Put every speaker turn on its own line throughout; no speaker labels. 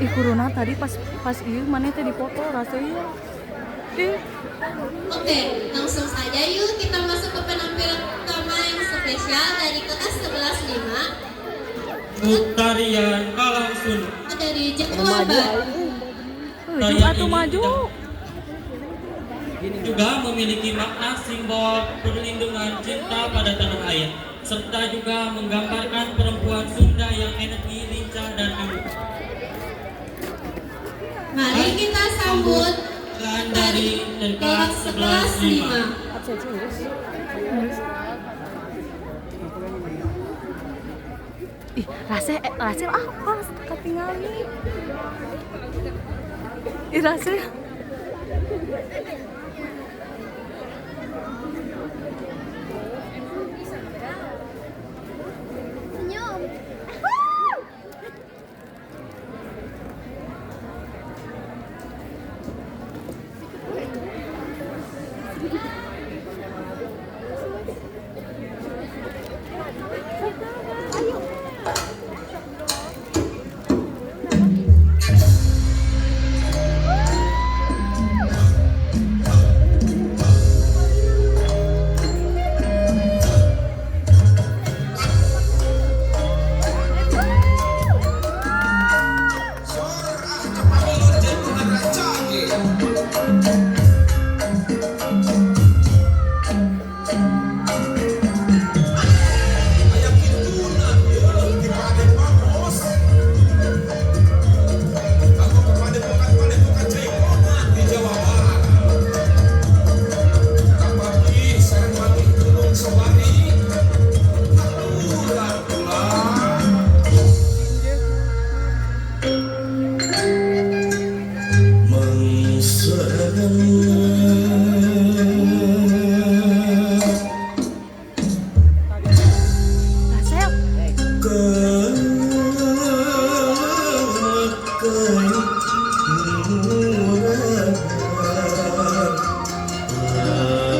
Ih kuruna tadi pas pas ieu mana teh dipoto rasanya. Ih,
Oke, langsung saja yuk kita masuk ke penampilan pertama yang spesial dari kelas 11.5
Tarian Kalangsun.
dari Jawa.
Jumat tuh maju.
Juga memiliki makna simbol perlindungan cinta pada tanah air, serta juga menggambarkan perempuan Sunda yang energi, lincah, dan anggun.
Mari kita sambut
Dan dari
kelas 11.5.
Ih, rasa apa? Ketinggalan. Ih, rasa.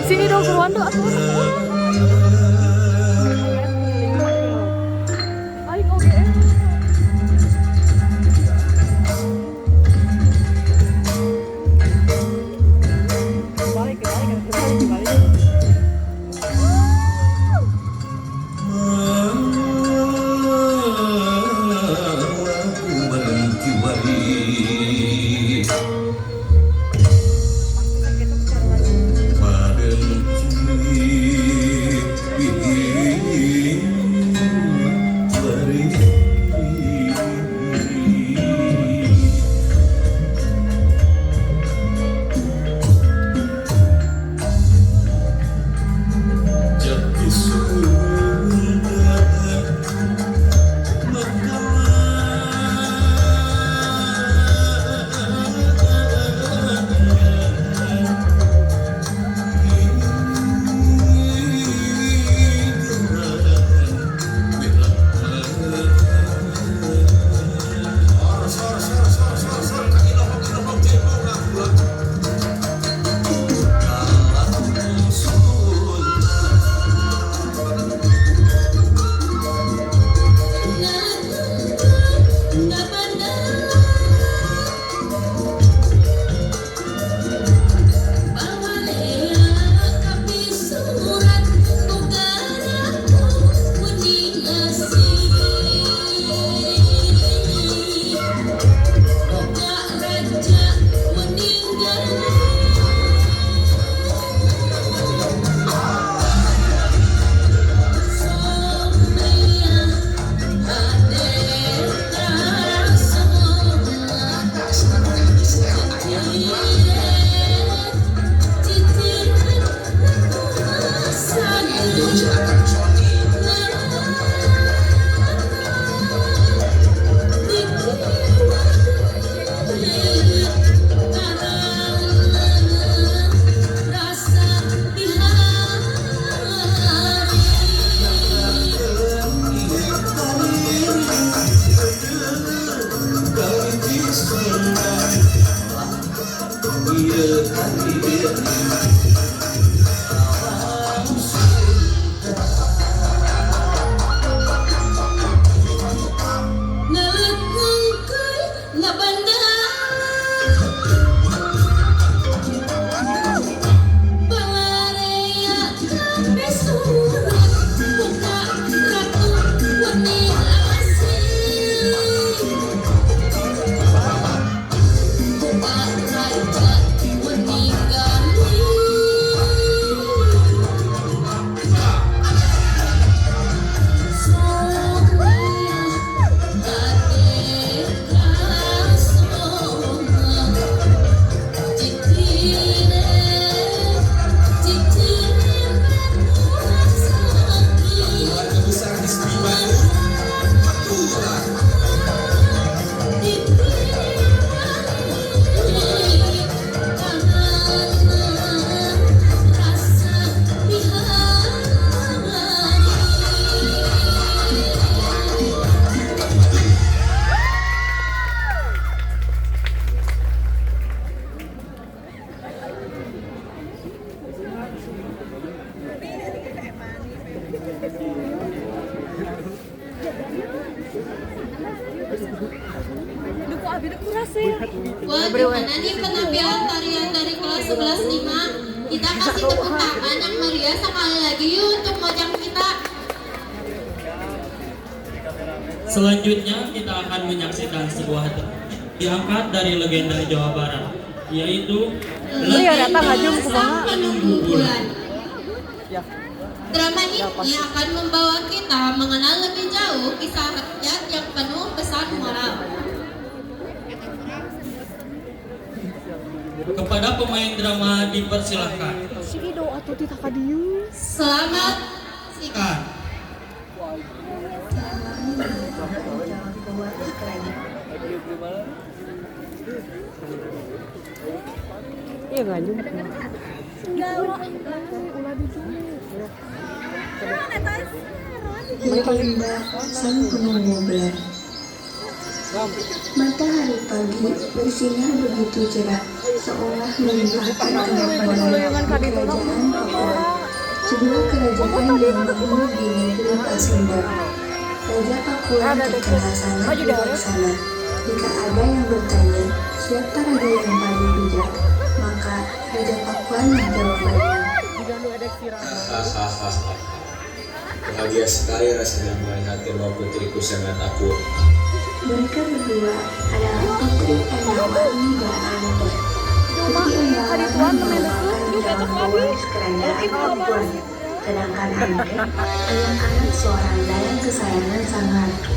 Sini dong keluar dong aku. Aing oke. Balik. Duku abi duku rasa.
Wah, gimana nih penampilan tarian dari kelas 11-5? Kita kasih tepuk tangan yang meriah sekali lagi yuk untuk mojang kita.
Selanjutnya kita akan menyaksikan sebuah diangkat dari legenda Jawa Barat, yaitu
Iya, datang aja ke
Sang Penunggu Bulan.
Ya.
Drama ini akan membawa kita mengenal lebih jauh kisah rakyat yang penuh pesan moral.
kepada pemain drama dipersilahkan.
Si Ido atau Tita Kadiu.
Selamat sikat.
Iya enggak juga.
Legenda Sang Penunggu Bulan. Matahari pagi bersinar begitu cerah, seolah melimpahkan kepada kerajaan Papua, sebuah kerajaan yang makmur di negeri Pasundan. Raja Papua terkenal sangat bijaksana. Jika ada yang bertanya, siapa raja yang paling bijak, maka Raja Papua menjawabnya.
Hahaha. Bahagia sekali rasanya melihat kedua putriku sangat akur.
Mereka berdua adalah Putri Endawati dan Ananda. Putri Endawati merupakan calon pewaris kerajaan Papuan, sedangkan Ante adalah anak seorang dayang kesayangan sang ratu.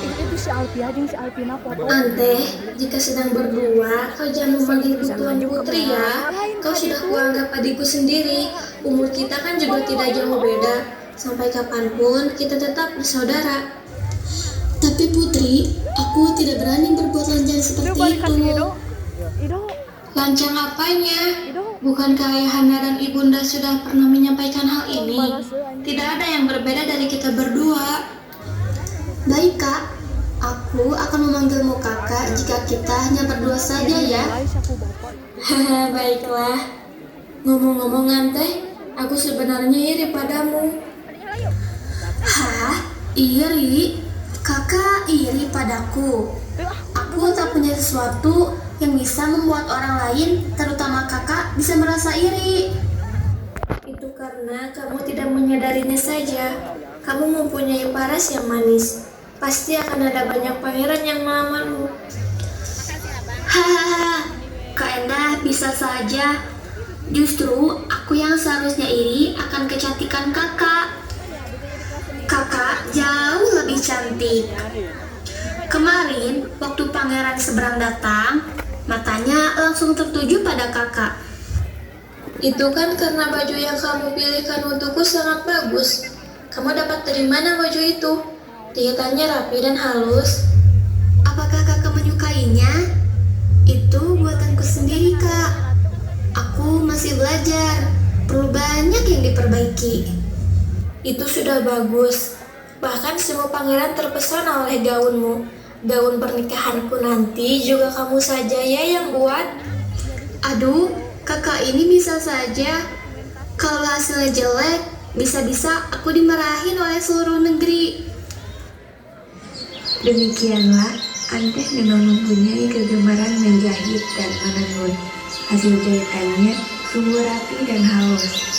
Itu si Alpia jeung si Alpina foto.
Ante, jika sedang berdua, kau jangan memanggilku Tuan Putri ya. Kau sudah kuanggap adikku sendiri. Umur kita kan juga tidak jauh beda. Sampai kapanpun kita tetap bersaudara. Tapi Putri, aku tidak berani berbuat lancang seperti itu.
Ido.
Lancang apanya? Bukankah ayahanda dan ibunda sudah pernah menyampaikan hal ini? Tidak ada yang berbeda dari kita berdua. Baik kak, aku akan memanggilmu kakak jika kita hanya berdua saja ya. Haha, baiklah. Ngomong-ngomong Ante, aku sebenarnya iri padamu. Hah? Iri? Kakak iri padaku? Aku tak punya sesuatu yang bisa membuat orang lain, terutama kakak, bisa merasa iri. Itu karena kamu tidak menyadarinya saja. Kamu mempunyai paras yang manis. Pasti akan ada banyak pangeran yang melamarmu. Hahaha, Kak Endah bisa saja. Justru aku yang seharusnya iri akan kecantikan kakak. Kakak jauh lebih cantik. Kemarin, waktu pangeran seberang datang, matanya langsung tertuju pada kakak. Itu kan karena baju yang kamu pilihkan untukku sangat bagus. Kamu dapat dari mana baju itu? Jahitannya rapi dan halus. Apakah kakak menyukainya? Itu buatanku sendiri, Kak. Aku masih belajar. Perlu banyak yang diperbaiki. Itu sudah bagus. Bahkan semua pangeran terpesona oleh gaunmu. Gaun pernikahanku nanti juga kamu saja ya yang buat. Aduh, kakak ini bisa saja. Kalau hasilnya jelek, bisa-bisa aku dimarahin oleh seluruh negeri. Demikianlah, Ante memang mempunyai kegemaran menjahit dan menenun. Hasil jahitannya sungguh rapi dan halus.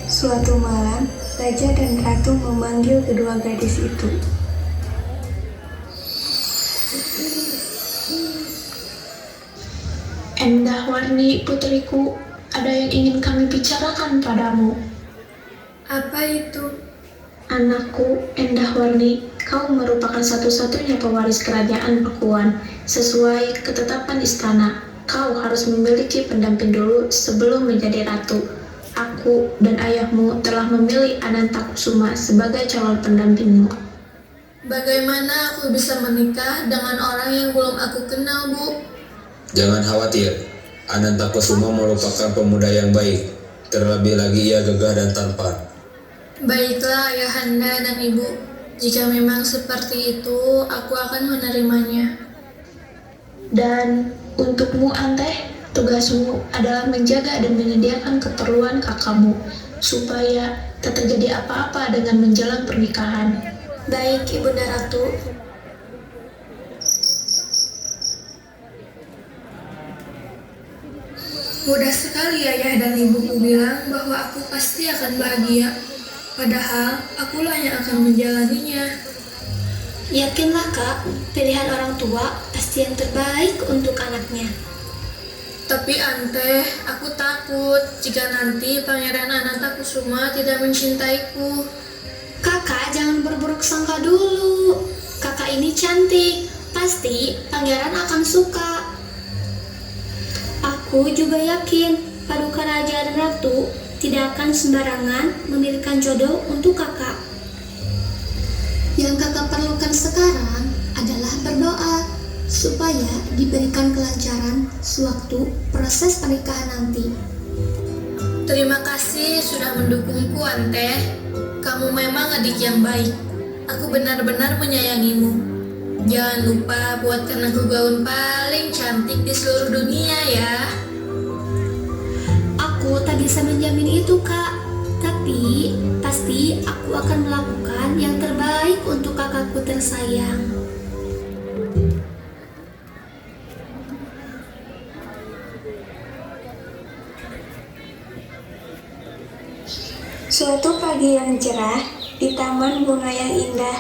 Suatu malam, Raja dan Ratu memanggil kedua gadis itu. Endahwarni putriku, ada yang ingin kami bicarakan padamu. Apa itu? Anakku, Endahwarni, kau merupakan satu-satunya pewaris kerajaan Pakuan. Sesuai ketetapan istana, kau harus memiliki pendamping dulu sebelum menjadi ratu. Aku dan ayahmu telah memilih Anantakusuma sebagai calon pendampingmu. Bagaimana aku bisa menikah dengan orang yang belum aku kenal, Bu?
Jangan khawatir, Anantakusuma merupakan pemuda yang baik. Terlebih lagi ia gagah dan tampan.
Baiklah ayahanda dan ibu, jika memang seperti itu, aku akan menerimanya. Dan untukmu Ante,
Tugasmu adalah menjaga dan menyediakan keperluan kakakmu, supaya tak terjadi apa-apa dengan menjelang pernikahan.
Baik, Ibunda Ratu.
Mudah sekali ayah dan ibuku bilang bahwa aku pasti akan bahagia. Padahal akulah yang akan menjalaninya.
Yakinlah Kak, pilihan orang tua pasti yang terbaik untuk anaknya.
Tapi Ante, aku takut jika nanti Pangeran Anantakusuma tidak mencintaiku.
Kakak jangan berburuk sangka dulu. Kakak ini cantik, pasti pangeran akan suka. Aku juga yakin Paduka Raja dan Ratu tidak akan sembarangan memilihkan jodoh untuk kakak. Yang kakak perlukan sekarang adalah berdoa supaya diberikan kelancaran sewaktu proses pernikahan nanti.
Terima kasih sudah mendukungku, Ante. Kamu memang adik yang baik. Aku benar-benar menyayangimu. Jangan lupa buatkan aku gaun paling cantik di seluruh dunia ya.
Aku tak bisa menjamin itu, Kak. Tapi pasti aku akan melakukan yang terbaik untuk kakakku tersayang.
Suatu pagi yang cerah, di taman bunga yang indah,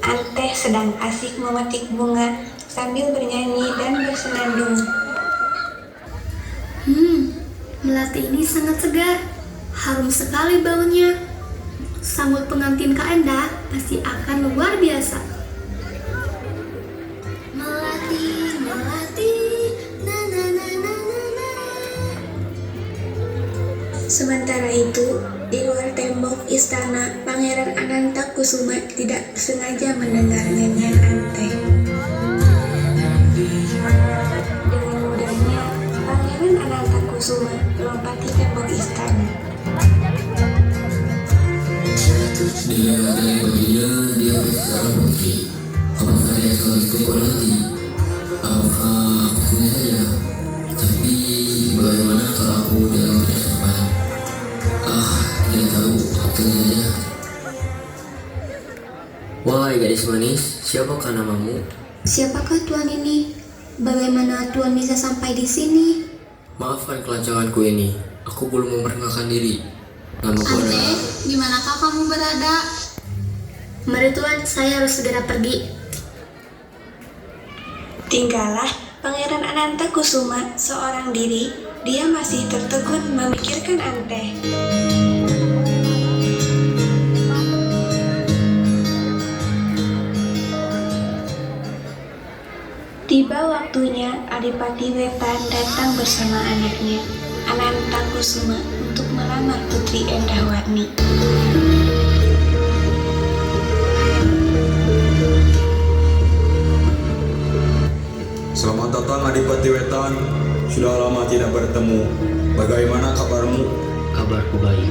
Ante sedang asik memetik bunga sambil bernyanyi dan bersenandung.
Melati ini sangat segar. Harum sekali baunya. Sambut pengantin Kak Endah pasti akan luar biasa. Melati, melati, na na na na na na.
Sementara itu, di luar tembok istana, Pangeran Anantakusuma tidak sengaja mendengar nyanyian Ante. Dengan mudahnya, Pangeran Anantakusuma melompati tembok istana.
Dia sekarang pergi. Apakah dia akan ikut lagi? Apakah aku punya saja? Tapi bagaimana kalau aku dalam percakapan? Dia tahu aku saja. Wahai gadis manis, siapakah namamu?
Siapakah Tuan ini? Bagaimana Tuan bisa sampai di sini?
Maafkan kelancanganku ini. Aku belum memperkenalkan diri. Namaku
Ante,
adalah...
di manakah kamu berada?
Mari Tuan, saya harus segera pergi.
Tinggallah Pangeran Anantakusuma seorang diri. Dia masih tertegun memikirkan Ante. Tiba waktunya Adipati Wetan datang bersama anaknya, Anantakusuma, untuk melamar Putri Endahwarni.
Selamat datang Adipati Wetan. Sudah lama tidak bertemu. Bagaimana kabarmu?
Kabarku baik.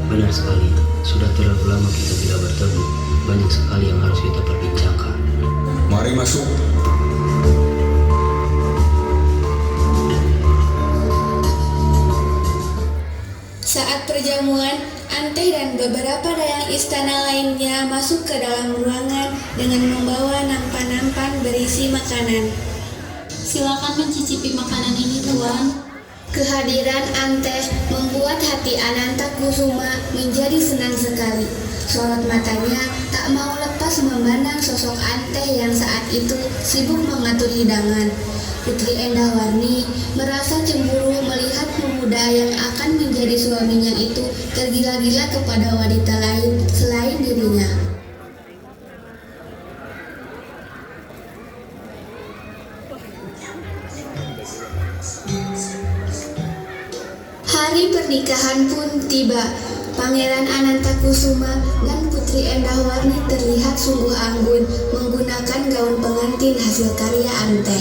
Benar sekali. Sudah terlalu lama kita tidak bertemu. Banyak sekali yang harus kita perbincangkan.
Mari masuk.
Saat perjamuan, Ante dan beberapa dayang istana lainnya masuk ke dalam ruangan dengan membawa nampan-nampan berisi makanan.
Silakan mencicipi makanan ini, Tuan.
Kehadiran Ante membuat hati Anantakusuma menjadi senang sekali. Sorot matanya tak mau lepas memandang sosok Ante yang saat itu sibuk mengatur hidangan. Putri Endahwarni merasa cemburu melihat pemuda yang akan menjadi suaminya itu tergila-gila kepada wanita lain selain dirinya. Hari pernikahan pun tiba. Pangeran Anantakusuma dan Putri Endahwarni terlihat sungguh anggun menggunakan gaun pengantin hasil karya Ante.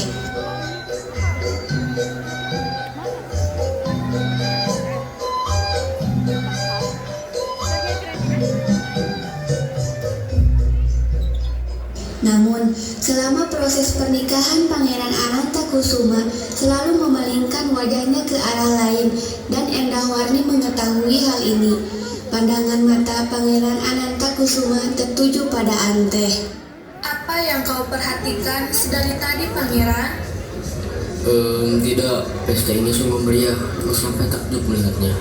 Namun,
Selama proses pernikahan, Pangeran Anantakusuma selalu memalingkan wajahnya ke arah lain dan Endahwarni mengetahui hal ini. Pandangan mata Pangeran Anantakusuma tertuju pada Anteh.
Apa yang kau perhatikan sedari tadi, Pangeran?
Tidak, pesta ini sungguh meriah. Aku sampai takjub melihatnya.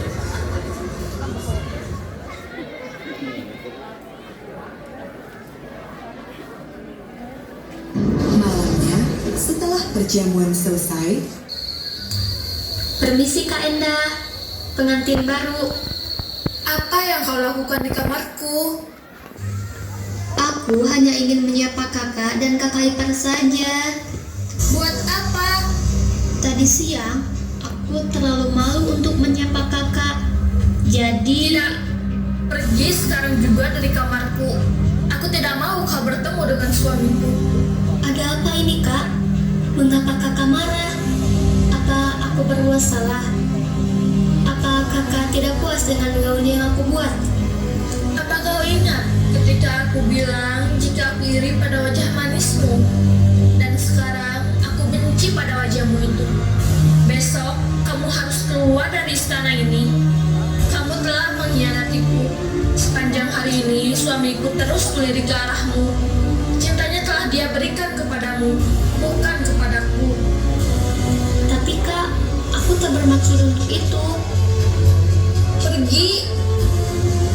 Malamnya, setelah perjamuan selesai,
Permisi Kak Endah, pengantin baru.
Apa yang kau lakukan di kamarku?
Aku hanya ingin menyapa kakak dan kakak ipar saja.
Buat apa?
Tadi siang, aku terlalu malu untuk menyapa kakak. Jadi...
Tidak, pergi sekarang juga dari kamarku. Aku tidak mau kau bertemu dengan suamiku.
Ada apa ini kak? Mengapa kakak marah? Apa aku berbuat salah? Apa kakak tidak puas dengan gaun yang aku buat?
Apa kau ingat ketika aku bilang jika aku iri pada wajah manismu? Dan sekarang aku benci pada wajahmu itu. Besok kamu harus keluar dari istana ini. Kamu telah mengkhianatiku. Sepanjang hari ini suamiku terus melirik ke arahmu. Cintanya telah dia berikan kepadamu, bukan kepadaku.
Tapi kak, aku tak bermaksud untuk itu.
Pergi.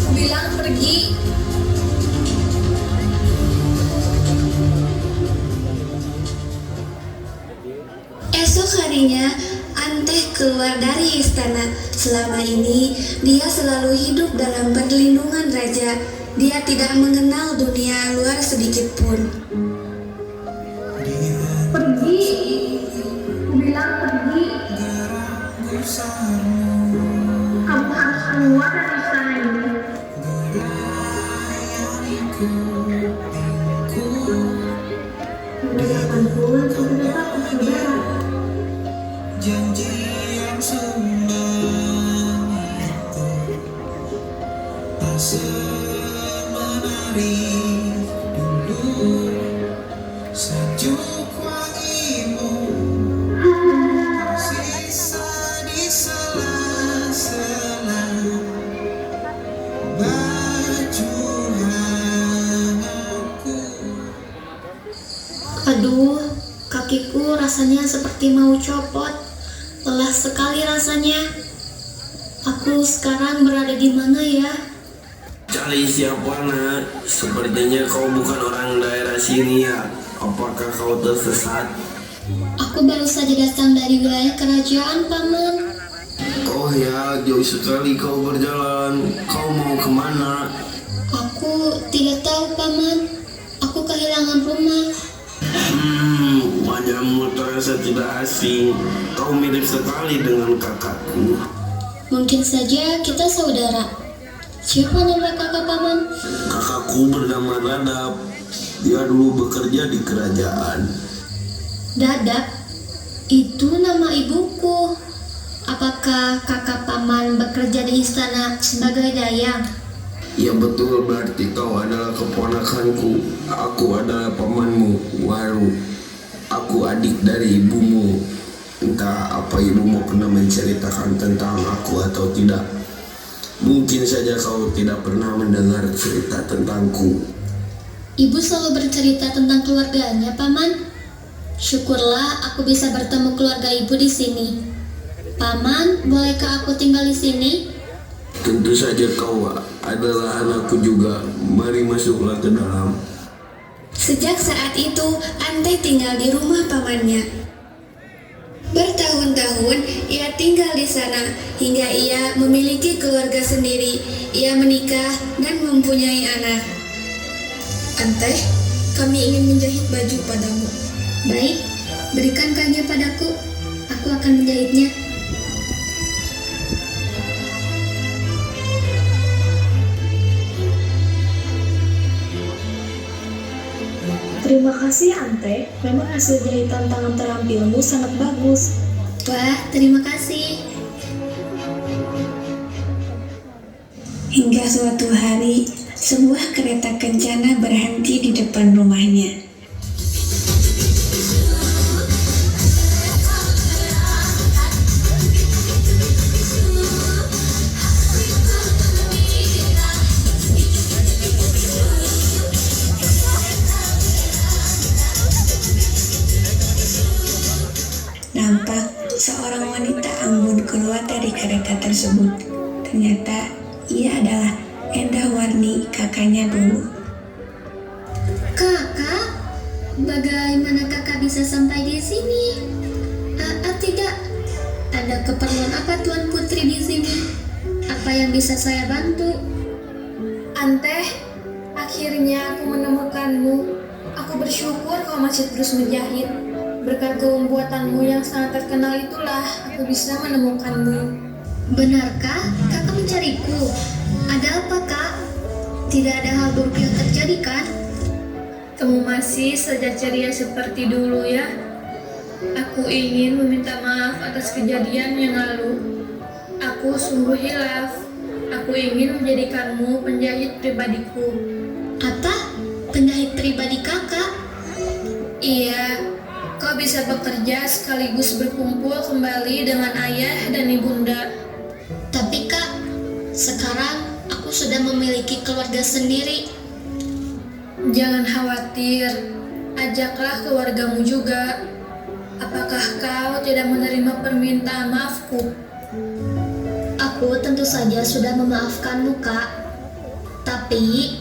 Aku bilang pergi.
Esok harinya, Anteh keluar dari istana. Selama ini, dia selalu hidup dalam perlindungan raja. Dia tidak mengenal dunia luar sedikit pun.
Pergi. Aku bilang pergi. Kamu harus keluar dari istana ini. Kebanyakan pun sudah dapat saudara.
Janji yang semalam itu tak semenarik dulu. Sejuk wangimu tersisa di sela-sela baju hangatku.
Aduh, kakiku rasanya seperti mau copot. Lelah sekali rasanya. Aku sekarang berada di mana ya?
Cari siapa nak? Sepertinya kau bukan orang daerah sini ya. Apakah kau tersesat?
Aku baru saja datang dari wilayah kerajaan, Paman.
Oh ya, jauh sekali kau berjalan. Kau mau kemana?
Aku tidak tahu, Paman. Aku kehilangan rumah.
Wajahmu terasa tidak asing. Kau mirip sekali dengan kakakku.
Mungkin saja kita saudara. Siapa nama kakak, Paman?
Kakakku bernama Dadap. Dia dulu bekerja di kerajaan.
Dadap? Itu nama ibuku. Apakah kakak Paman bekerja di istana sebagai dayang?
Ya betul, berarti kau adalah keponakanku. Aku adalah pamanmu, Waru. Aku adik dari ibumu. Entah apa ibumu pernah menceritakan tentang aku atau tidak. Mungkin saja kau tidak pernah mendengar cerita tentangku.
Ibu selalu bercerita tentang keluarganya, Paman. Syukurlah aku bisa bertemu keluarga ibu di sini. Paman, bolehkah aku tinggal di sini?
Tentu saja kau adalah anakku juga. Mari masuklah ke dalam.
Sejak saat itu, Anteh tinggal di rumah pamannya. Bertahun-tahun ia tinggal di sana hingga ia memiliki keluarga sendiri. Ia menikah dan mempunyai anak. Anteh, kami ingin menjahit baju padamu.
Baik, berikan kainnya padaku. Aku akan menjahitnya.
Terima kasih Anteh, memang hasil jahitan tangan terampilmu sangat bagus.
Wah, terima kasih.
Hingga suatu hari, sebuah kereta kencana berhenti di depan rumahnya. dari kereta tersebut. Ternyata ia adalah Endah Warni, kakaknya dulu.
Kakak, bagaimana kakak bisa sampai di sini? Tidak, ada keperluan apa Tuan Putri di sini? Apa yang bisa saya bantu?
Anteh, akhirnya aku menemukanmu. Aku bersyukur kau masih terus menjahit. Berkat gaun buatanmu yang sangat terkenal itulah aku bisa menemukanmu.
Benarkah kakak mencariku? Ada apa kak? Tidak ada hal buruk yang terjadi kan?
Kamu masih saja ceria seperti dulu ya. Aku ingin meminta maaf atas kejadian yang lalu. Aku sungguh hilaf. Aku ingin menjadikanmu penjahit pribadiku.
Apa? Penjahit pribadi kakak?
Iya, kau bisa bekerja sekaligus berkumpul kembali dengan ayah dan ibunda.
Tapi kak, sekarang aku sudah memiliki keluarga sendiri.
Jangan khawatir, ajaklah keluargamu juga. Apakah kau tidak menerima permintaan maafku?
Aku tentu saja sudah memaafkanmu kak. Tapi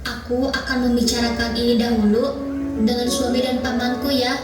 aku akan membicarakan ini dahulu dengan suami dan pamanku ya.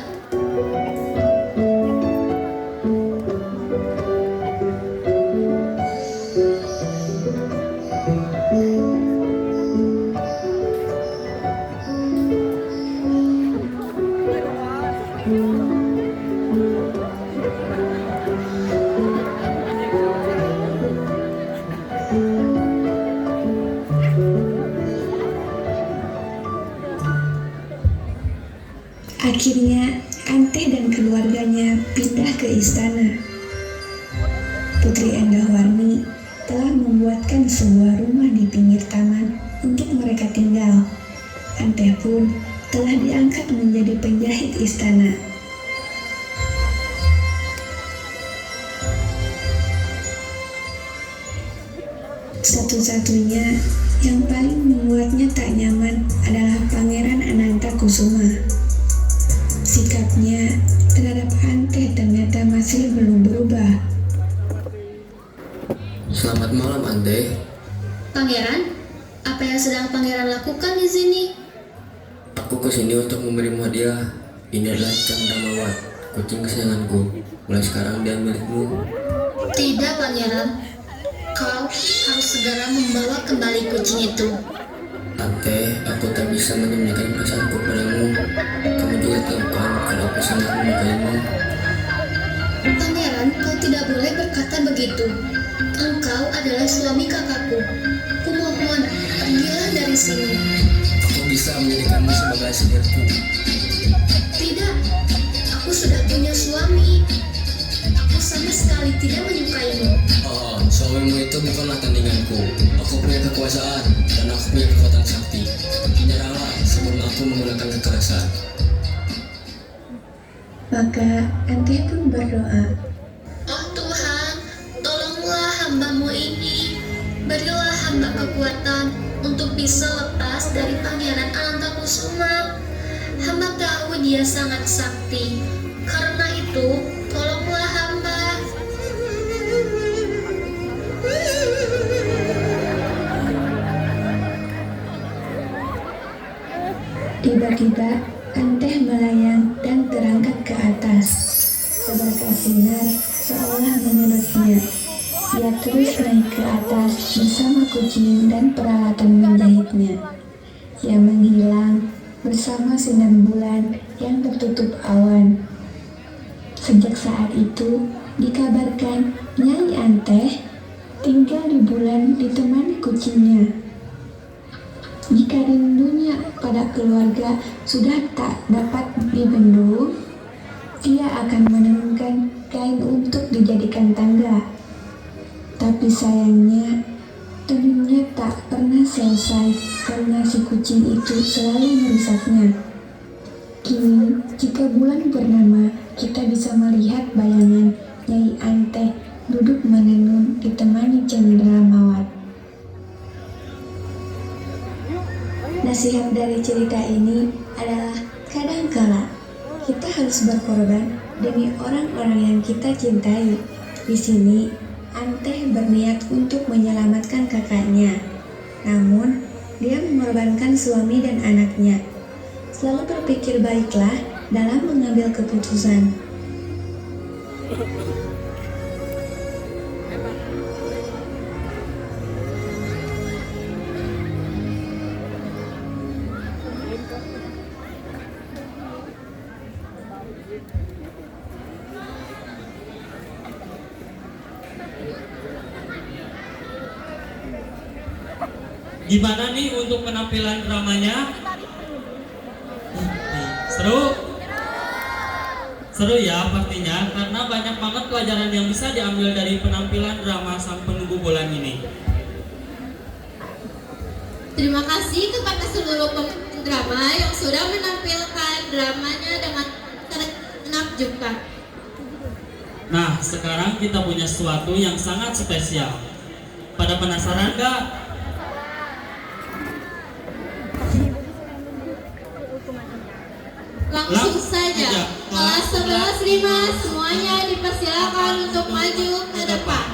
Akhirnya, Anteh dan keluarganya pindah ke istana. Putri Endah Warni telah membuatkan sebuah rumah di pinggir taman untuk mereka tinggal. Anteh pun telah diangkat menjadi penjahit istana. Satu-satunya yang paling membuatnya tak nyaman adalah Pangeran Anantakusuma. Sikapnya terhadap Anteh ternyata masih belum berubah.
Selamat malam, Anteh.
Pangeran, apa yang sedang pangeran lakukan di sini?
Aku kesini untuk memberimu hadiah. Ini adalah Candramawat, kucing kesayanganku. Mulai sekarang dia milikmu.
Tidak pangeran, kau harus segera membawa kembali kucing itu.
Anteh, aku tak bisa menyembunyikan perasaanku padamu. Kamu juga tahu kan kalau aku sangat menyukaimu.
Pangeran, kau tidak boleh berkata begitu. Engkau adalah suami kakakku. Kumohon, pergilah dari sini.
Aku bisa menjadikanmu sebagai sihirku.
Tidak, aku sudah punya suami. Aku sama sekali tidak menyukaimu.
Oh, suamimu itu bukanlah tandinganku. Aku punya kekuasaan dan aku punya kekuatan sakti. Menyerahlah sebelum aku menggunakan kekerasan.
Maka Anteh pun berdoa.
Oh Tuhan, tolonglah hamba-Mu ini. Berilah hamba kekuatan untuk bisa lepas dari Pangeran Anantakusuma. Hamba tahu dia sangat sakti. Karena itu, tolonglah hamba.
Tiba-tiba Anteh melayang dan terangkat ke atas. Seberkas sinar seolah menyurutnya. Ia terus naik ke atas bersama kucing dan peralatan menjahitnya. Ia menghilang bersama sinar bulan yang tertutup awan. Sejak saat itu dikabarkan Nyai Anteh tinggal di bulan ditemani kucingnya. Jika rindunya pada keluarga sudah tak dapat dibendung, dia akan menenunkan kain untuk dijadikan tangga. Tapi sayangnya, tenunnya tak pernah selesai karena si kucing itu selalu merusaknya. Kini, jika bulan purnama, kita bisa melihat bayangan Nyai Anteh duduk menenun ditemani Candramawat. Nasihat dari cerita ini adalah kadangkala kita harus berkorban demi orang-orang yang kita cintai. Di sini, Anteh berniat untuk menyelamatkan kakaknya. Namun, dia mengorbankan suami dan anaknya. Selalu berpikir baiklah dalam mengambil keputusan.
Gimana nih untuk penampilan dramanya? Seru? Seru ya pastinya, karena banyak banget pelajaran yang bisa diambil dari penampilan drama Sang Penunggu Bulan ini.
Terima kasih kepada seluruh pemain drama yang sudah menampilkan dramanya dengan menakjubkan.
Nah, sekarang kita punya sesuatu yang sangat spesial. Pada penasaran gak?
Langsung saja, kelas 11 semuanya dipersilakan untuk maju ke depan.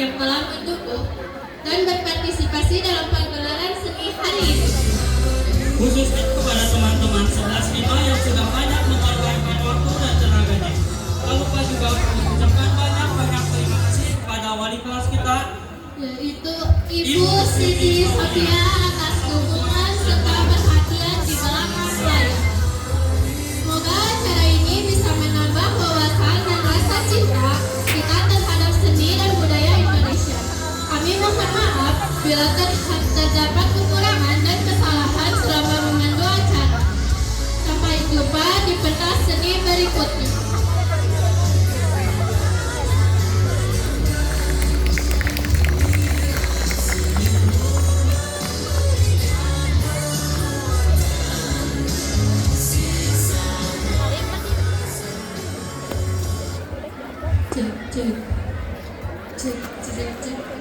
yang telah mendukung dan berpartisipasi dalam pagelaran seni hari ini.
Khususnya kepada teman-teman 11 IPA yang sudah banyak mengorbankan waktu dan tenaganya. Tak lupa juga mengucapkan banyak terima kasih kepada wali kelas kita,
yaitu Ibu Siti Sofia atas dukungan serta perhatian di belakang layar. Semoga acara ini bisa menambah wawasan dan rasa cinta kita terhadap seni dan budaya Indonesia. Kami mohon maaf bila terdapat kekurangan dan kesalahan selama memandu acara. Sampai jumpa di pentas seni berikutnya. Cek.